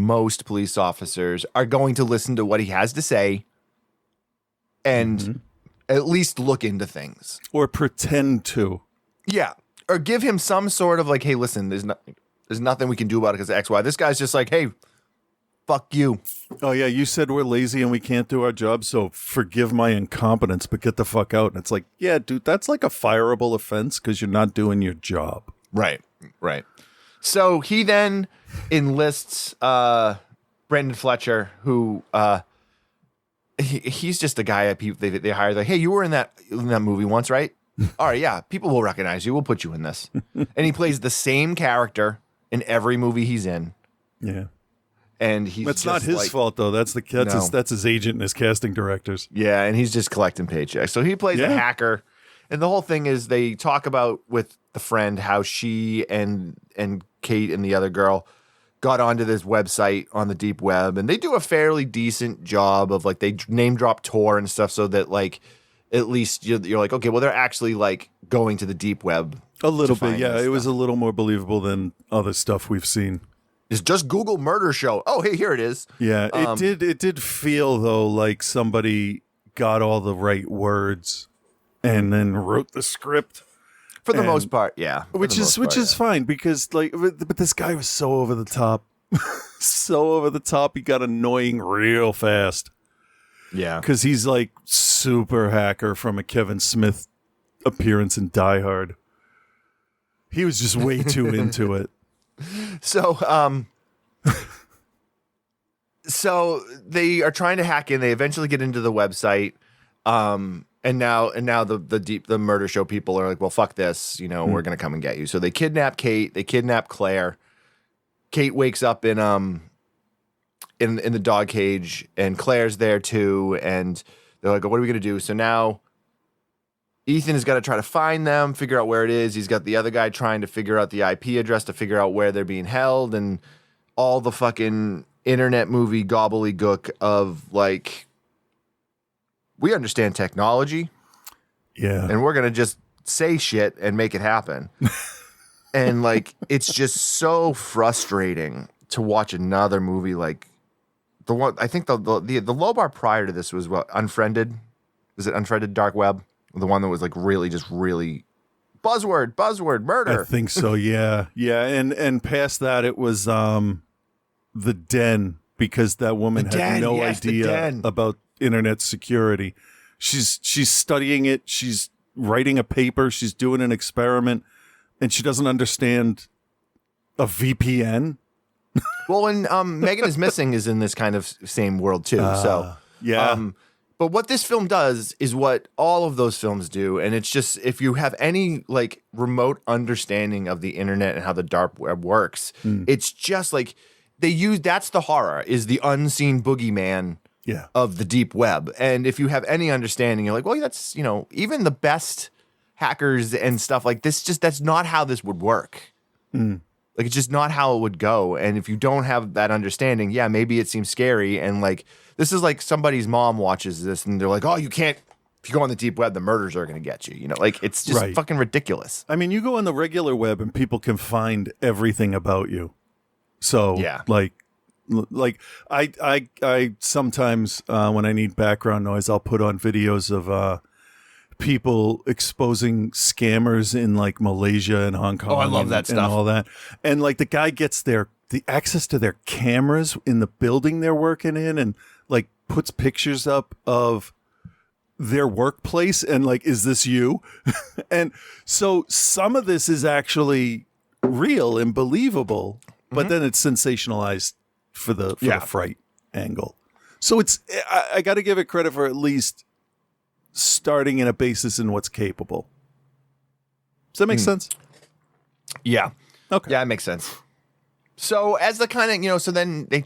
to listen to what he has to say and at least look into things. Or pretend to. Yeah. Or give him some sort of like, hey, listen, there's nothing we can do about it because of X, Y. This guy's just like, hey, fuck you. Oh, yeah, you said we're lazy and we can't do our job, so forgive my incompetence, but get the fuck out. And it's like, yeah, dude, that's like a fireable offense because you're not doing your job. Right. So he then enlists Brendan Fletcher, who he's just a guy they hire. Like, hey, you were in that movie once, right? All right, yeah, people will recognize you. We'll put you in this. And he plays the same character in every movie he's in. Yeah. And he's That's not his fault, though. That's his agent and his casting directors. Yeah, and he's just collecting paychecks. So he plays a hacker. And the whole thing is they talk about with the friend how she and Kate and the other girl got onto this website on the deep web, and they do a fairly decent job of like they name drop Tor and stuff so that like at least you're like, okay, well they're actually like going to the deep web. A little bit, yeah. It was a little more believable than other stuff we've seen. It's just Google Murdershow. Oh, hey, here it is. Yeah, it did feel though like somebody got all the right words and then wrote the script. For the most part, yeah. Which is fine because like, but this guy was so over the top, so over the top. He got annoying real fast. Yeah, because he's like super hacker from a Kevin Smith appearance in Die Hard. He was just way too into it. So, so they are trying to hack in. They eventually get into the website. And now the murder show people are like, well, fuck this, we're gonna come and get you. So they kidnap Kate, they kidnap Claire. Kate wakes up in the dog cage, and Claire's there too, and they're like, what are we gonna do? So now Ethan has got to try to find them, figure out where it is. He's got the other guy trying to figure out the IP address to figure out where they're being held, and all the fucking internet movie gobbledygook of like, we understand technology. Yeah. And we're going to just say shit and make it happen. And like, it's just so frustrating to watch another movie like the one. I think the low bar prior to this was what, Unfriended? Was it Unfriended Dark Web? The one that was like really buzzword, murder. I think so. Yeah. Yeah. And past that, it was The Den, because that woman had no idea about internet security. She's studying it. She's writing a paper. She's doing an experiment, and she doesn't understand a VPN. Well, and Megan is Missing is in this kind of same world too. So yeah. But what this film does is what all of those films do, and it's just if you have any like remote understanding of the internet and how the dark web works, it's just like that's the horror, is the unseen boogeyman of the deep web. And if you have any understanding, you're like, well, that's, even the best hackers and stuff like this, that's not how this would work. Like, it's just not how it would go. And if you don't have that understanding, maybe it seems scary. And like, this is like somebody's mom watches this and they're like, oh, you can't, if you go on the deep web, the murders are going to get you, like, it's just fucking ridiculous. I mean, you go on the regular web and people can find everything about you. So like I sometimes when I need background noise, I'll put on videos of people exposing scammers in like Malaysia and Hong Kong. Oh, I love that stuff. And all that. And like the guy gets the access to their cameras in the building they're working in, and like puts pictures up of their workplace and like, is this you? And so some of this is actually real and believable, but then it's sensationalized for the fright angle. So I got to give it credit for at least starting in a basis in what's capable. Does that make sense? Yeah. Okay. Yeah, it makes sense. So as the kind of, so then they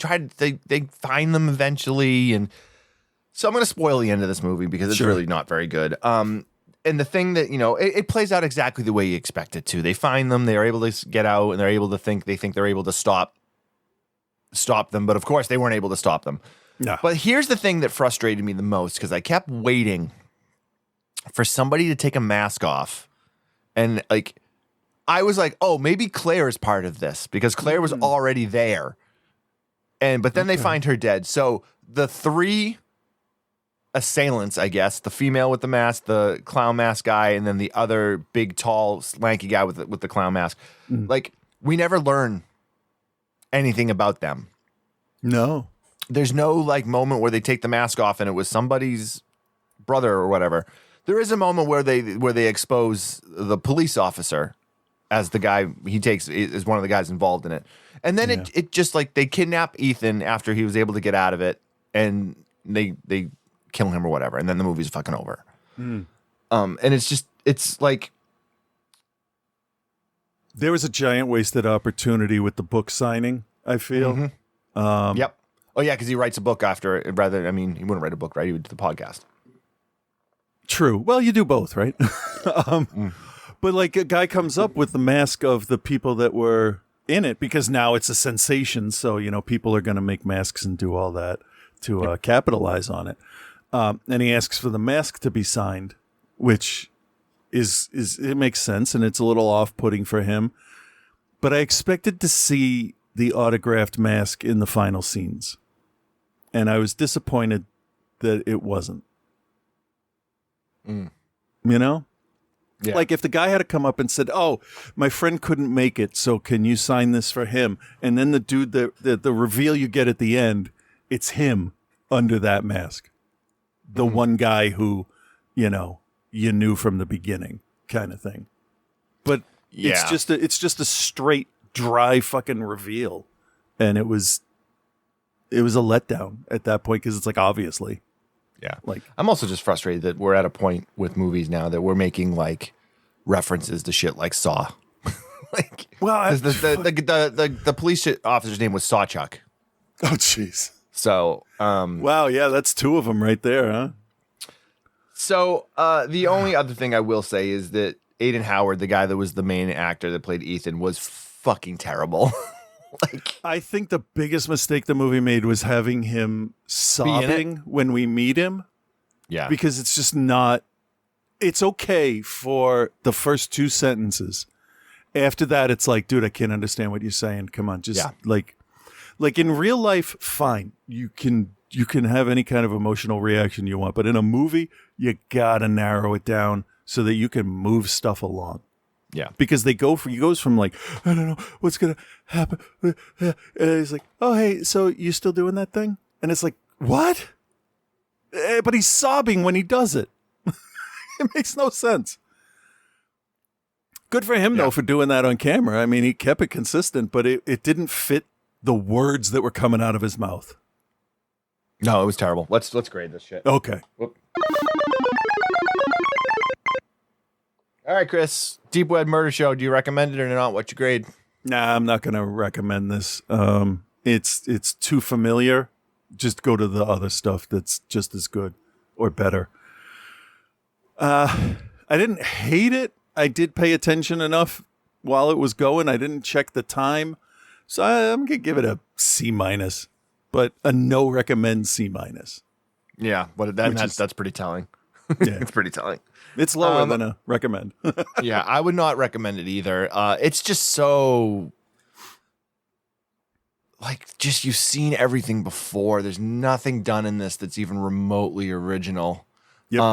find them eventually. And so I'm going to spoil the end of this movie because it's really not very good. And the thing that, it plays out exactly the way you expect it to. They find them, they are able to get out, and they're able to think they're able to stop them. But of course they weren't able to stop them. No. But here's the thing that frustrated me the most, because I kept waiting for somebody to take a mask off. And like, I was like, oh, maybe Claire is part of this, because Claire was already there. But then they find her dead. So the three assailants, I guess, the female with the mask, the clown mask guy, and then the other big, tall, lanky guy with the clown mask. Like, we never learn anything about them. No. there's no like moment where they take the mask off and it was somebody's brother or whatever. There is a moment where they expose the police officer as the guy he takes is one of the guys involved in it. And then it just like they kidnap Ethan after he was able to get out of it and they kill him or whatever. And then the movie's fucking over. And it's like there was a giant wasted opportunity with the book signing, I feel. Yep. Oh yeah, because he writes a book after it. He wouldn't write a book, right? He would do the podcast. True. Well, you do both, right? But like a guy comes up with the mask of the people that were in it because now it's a sensation. So, people are going to make masks and do all that to capitalize on it. And he asks for the mask to be signed, which is it makes sense. And it's a little off-putting for him. But I expected to see the autographed mask in the final scenes. And I was disappointed that it wasn't. Yeah. Like if the guy had to come up and said, "Oh, my friend couldn't make it, so can you sign this for him?" And then the dude, the reveal you get at the end, it's him under that mask. The one guy who, you knew from the beginning kind of thing. But it's just a straight, dry fucking reveal. And it was a letdown at that point because it's like, obviously. Yeah. Like, I'm also just frustrated that we're at a point with movies now that we're making like references to shit like Saw. Like, well, the police officer's name was Sawchuck. Oh, jeez. So, wow, yeah, that's two of them right there, huh? So, the only other thing I will say is that Aiden Howard, the guy that was the main actor that played Ethan, was fucking terrible. Like, I think the biggest mistake the movie made was having him sobbing when we meet him. Yeah. Because it's just not, it's okay for the first two sentences. After that, it's like, dude, I can't understand what you're saying. Come on, just like in real life, fine. You can have any kind of emotional reaction you want, but in a movie, you gotta narrow it down so that you can move stuff along. Yeah, because he goes from like, I don't know what's gonna happen, and he's like, oh hey, so you still doing that thing? And it's like, what? But he's sobbing when he does it. It makes no sense. Good for him though for doing that on camera. I mean, he kept it consistent, but it didn't fit the words that were coming out of his mouth. No, it was terrible. Let's grade this shit. Okay. Whoop. All right, Chris. Deepweb Murdershow. Do you recommend it or not? What's your grade? Nah, I'm not going to recommend this. It's too familiar. Just go to the other stuff that's just as good or better. I didn't hate it. I did pay attention enough while it was going. I didn't check the time. So I'm going to give it a C-, but a no recommend C-. Yeah, but that's pretty telling. Yeah. It's pretty telling. It's lower than a recommend. Yeah, I would not recommend it either. It's just so like you've seen everything before. There's nothing done in this that's even remotely original. Yep.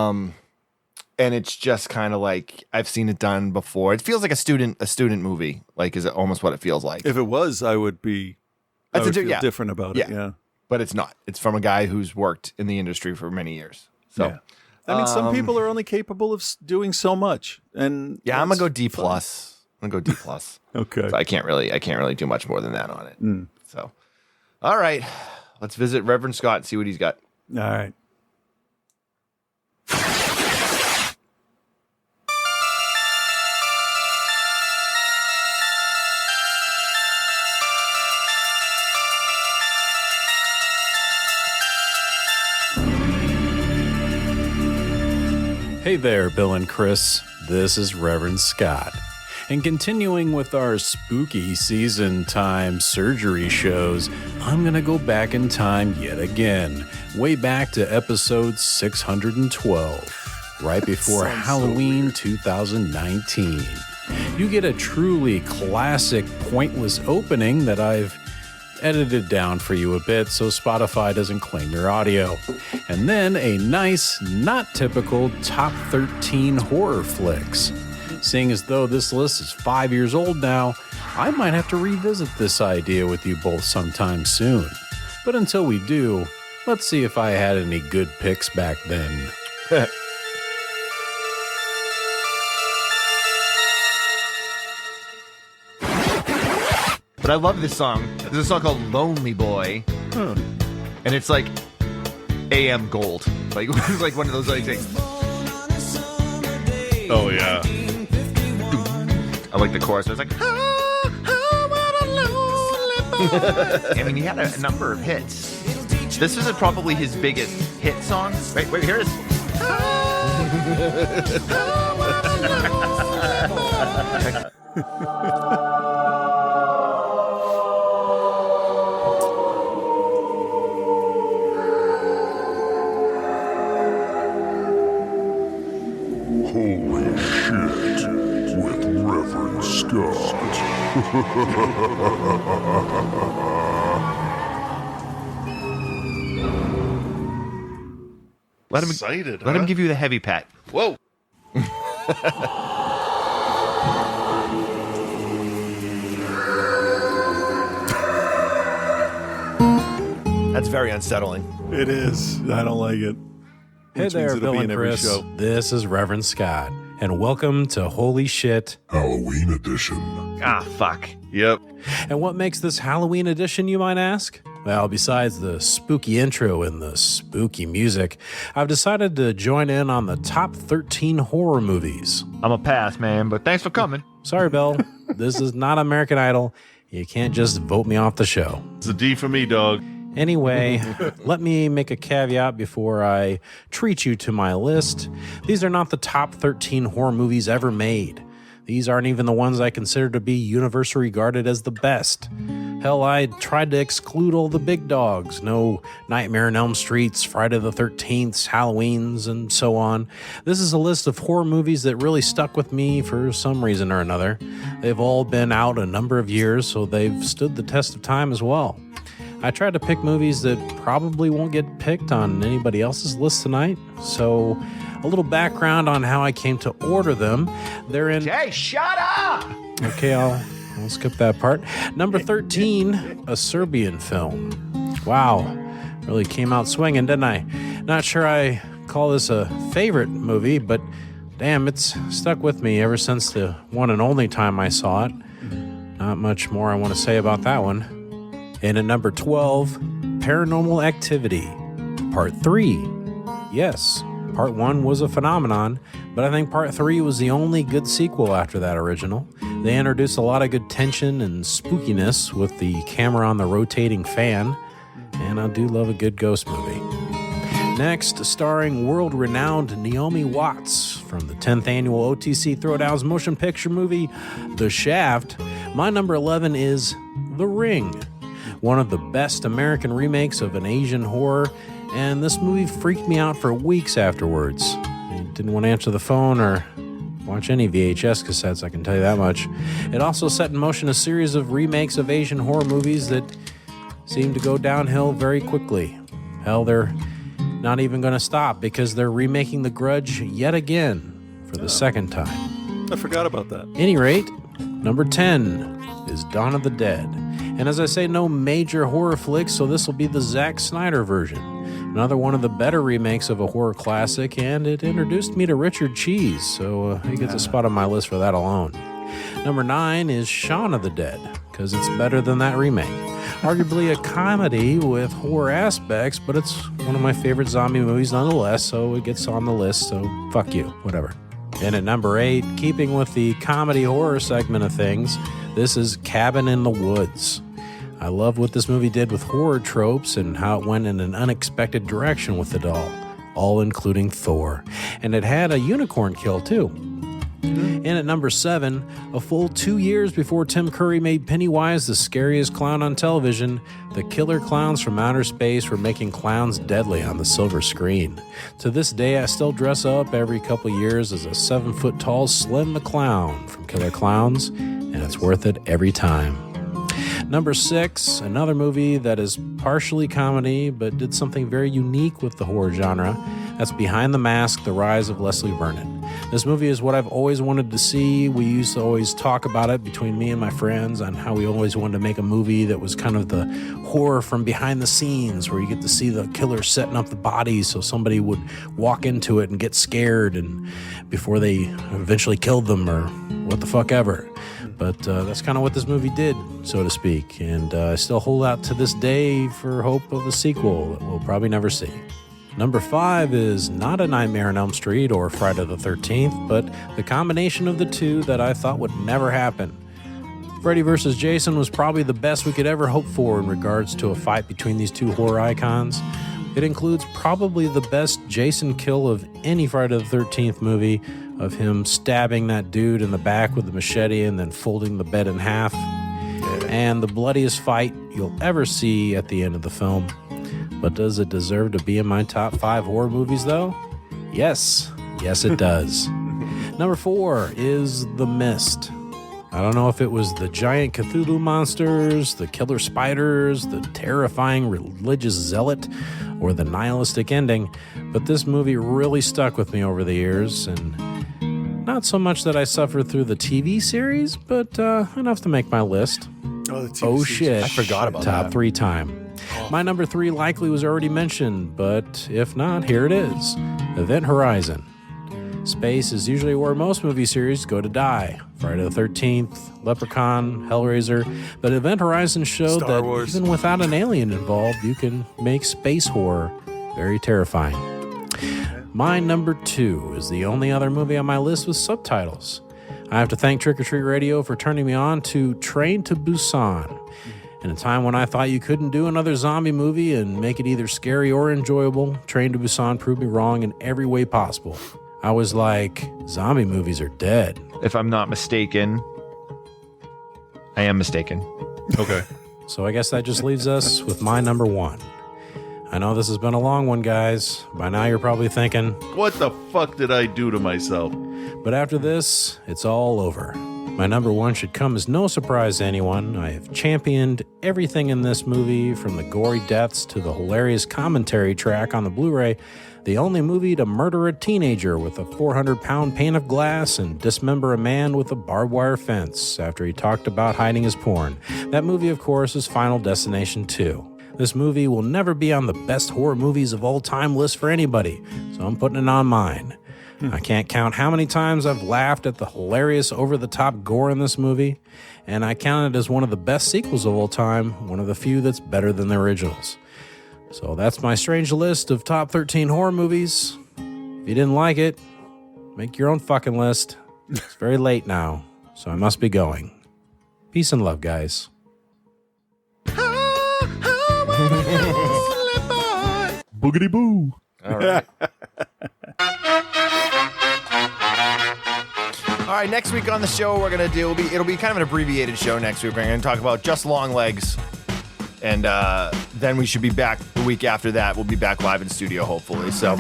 And it's just kind of like I've seen it done before. It feels like a student movie. Like, is it almost what it feels like? If it was, I would feel different about it. Yeah, but it's not. It's from a guy who's worked in the industry for many years. So. Yeah. I mean, some people are only capable of doing so much, and I'm gonna go D+. I'm gonna go D+. Okay, so I can't really do much more than that on it. So, all right, let's visit Reverend Scott and see what he's got. All right. Hey there, Bill and Chris. This is Reverend Scott. And continuing with our spooky season time surgery shows, I'm going to go back in time yet again, way back to episode 612, right before Halloween 2019. You get a truly classic pointless opening that I've edited down for you a bit so Spotify doesn't claim your audio. And then a nice, not typical top 13 horror flicks. Seeing as though this list is 5 years old now, I might have to revisit this idea with you both sometime soon. But until we do, let's see if I had any good picks back then. But I love this song. There's a song called Lonely Boy. And it's like AM gold. Like it's like one of those like things. Oh, yeah. I like the chorus. It's like, what a lonely boy. I mean, he had a number of hits. This is probably his biggest hit song. Wait, here it is. Holy shit with Reverend Scott. Let him Excited, let him give you the heavy pat. Whoa. That's very unsettling. It is. I don't like it. Hey Which there, means it'll Bill be and in every Chris. show. This is Reverend Scott, and welcome to Holy Shit. Halloween edition. Ah, fuck. Yep. And what makes this Halloween edition, you might ask? Well, besides the spooky intro and the spooky music, I've decided to join in on the top 13 horror movies. I'm a pass, man, but thanks for coming. Sorry, Bill. This is not American Idol. You can't just vote me off the show. It's a D for me, dog. Anyway, let me make a caveat before I treat you to my list. These are not the top 13 horror movies ever made. These aren't even the ones I consider to be universally regarded as the best. Hell, I tried to exclude all the big dogs. No Nightmare on Elm Streets, Friday the 13th, Halloweens, and so on. This is a list of horror movies that really stuck with me for some reason or another. They've all been out a number of years, so they've stood the test of time as well. I tried to pick movies that probably won't get picked on anybody else's list tonight, so a little background on how I came to order them. They're in... Hey, shut up! Okay, I'll skip that part. Number 13, a Serbian film. Wow, really came out swinging, didn't I? Not sure I call this a favorite movie, but damn, it's stuck with me ever since the one and only time I saw it. Not much more I want to say about that one. And at number 12, Paranormal Activity, Part 3. Yes, Part 1 was a phenomenon, but I think Part 3 was the only good sequel after that original. They introduced a lot of good tension and spookiness with the camera on the rotating fan, and I do love a good ghost movie. Next, starring world-renowned Naomi Watts from the 10th annual OTC Throwdowns motion picture movie, The Shaft, my number 11 is The Ring, one of the best American remakes of an Asian horror, and this movie freaked me out for weeks afterwards. I didn't want to answer the phone or watch any VHS cassettes, I can tell you that much. It also set in motion a series of remakes of Asian horror movies that seemed to go downhill very quickly. Hell, they're not even going to stop because they're remaking The Grudge yet again for the second time. I forgot about that. At any rate, number 10 is Dawn of the Dead. And as I say, no major horror flicks, so this will be the Zack Snyder version. Another one of the better remakes of a horror classic, and it introduced me to Richard Cheese, so he gets a spot on my list for that alone. Number 9 is Shaun of the Dead, because it's better than that remake. Arguably a comedy with horror aspects, but it's one of my favorite zombie movies nonetheless, so it gets on the list, so fuck you, whatever. And at number 8, keeping with the comedy horror segment of things, this is Cabin in the Woods. I love what this movie did with horror tropes and how it went in an unexpected direction with the doll, all including Thor. And it had a unicorn kill, too. And at number 7, a full 2 years before Tim Curry made Pennywise the scariest clown on television, the killer clowns from outer space were making clowns deadly on the silver screen. To this day, I still dress up every couple years as a 7-foot-tall Slim the Clown from Killer Clowns, and it's worth it every time. Number 6, another movie that is partially comedy but did something very unique with the horror genre. That's Behind the Mask, The Rise of Leslie Vernon. This movie is what I've always wanted to see. We used to always talk about it between me and my friends on how we always wanted to make a movie that was kind of the horror from behind the scenes, where you get to see the killer setting up the bodies so somebody would walk into it and get scared and before they eventually killed them or what the fuck ever. But that's kind of what this movie did, so to speak. And I still hold out to this day for hope of a sequel that we'll probably never see. Number 5 is not A Nightmare on Elm Street or Friday the 13th, but the combination of the two that I thought would never happen. Freddy vs. Jason was probably the best we could ever hope for in regards to a fight between these two horror icons. It includes probably the best Jason kill of any Friday the 13th movie, of him stabbing that dude in the back with a machete and then folding the bed in half, and the bloodiest fight you'll ever see at the end of the film. But does it deserve to be in my top 5 horror movies, though? Yes. Yes, it does. Number 4 is The Mist. I don't know if it was the giant Cthulhu monsters, the killer spiders, the terrifying religious zealot, or the nihilistic ending, but this movie really stuck with me over the years, and not so much that I suffered through the TV series, but enough to make my list. Oh shit. I forgot about Top that. 3 time. My number 3 likely was already mentioned, but if not, here it is. Event Horizon. Space is usually where most movie series go to die. Friday the 13th, Leprechaun, Hellraiser. But Event Horizon showed Star that Wars. even without an alien involved, you can make space horror very terrifying. My number 2 is the only other movie on my list with subtitles. I have to thank Trick or Treat Radio for turning me on to Train to Busan. In a time when I thought you couldn't do another zombie movie and make it either scary or enjoyable, Train to Busan proved me wrong in every way possible. I was like, zombie movies are dead. If I'm not mistaken, I am mistaken. Okay. So I guess that just leaves us with my number 1. I know this has been a long one, guys. By now you're probably thinking, What the fuck did I do to myself? but after this, it's all over. My number 1 should come as no surprise to anyone. I have championed everything in this movie, from the gory deaths to the hilarious commentary track on the Blu-ray, the only movie to murder a teenager with a 400-pound pane of glass and dismember a man with a barbed wire fence after he talked about hiding his porn. That movie, of course, is Final Destination 2. This movie will never be on the best horror movies of all time list for anybody, so I'm putting it on mine. I can't count how many times I've laughed at the hilarious over-the-top gore in this movie, and I count it as one of the best sequels of all time, one of the few that's better than the originals. So that's my strange list of top 13 horror movies. If you didn't like it, make your own fucking list. It's very late now, so I must be going. Peace and love, guys. Boogity boo. All right. All right, next week on the show, we're going to do, it'll be kind of an abbreviated show next week. We're going to talk about just long legs. And then we should be back the week after that. We'll be back live in studio, hopefully. So,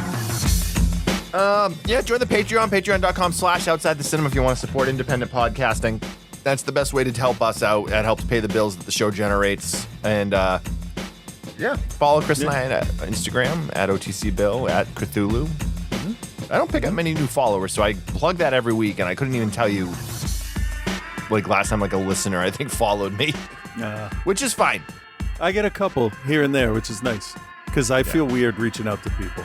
yeah, join the Patreon, patreon.com/outside the cinema if you want to support independent podcasting. That's the best way to help us out. That helps pay the bills that the show generates. And, yeah, follow Chris and I at Instagram, at OTCBill, at Cthulhu. I don't pick up many new followers, so I plug that every week, and I couldn't even tell you, like, last time, like, a listener, I think, followed me, which is fine. I get a couple here and there, which is nice, because I feel weird reaching out to people.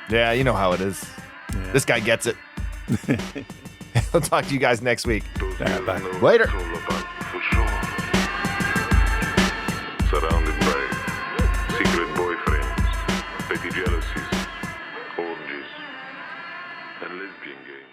Yeah, you know how it is. Yeah. This guy gets it. I'll talk to you guys next week. Bye. Later. Surrounded by secret boyfriends, petty jealousies, orgies, and lesbian games.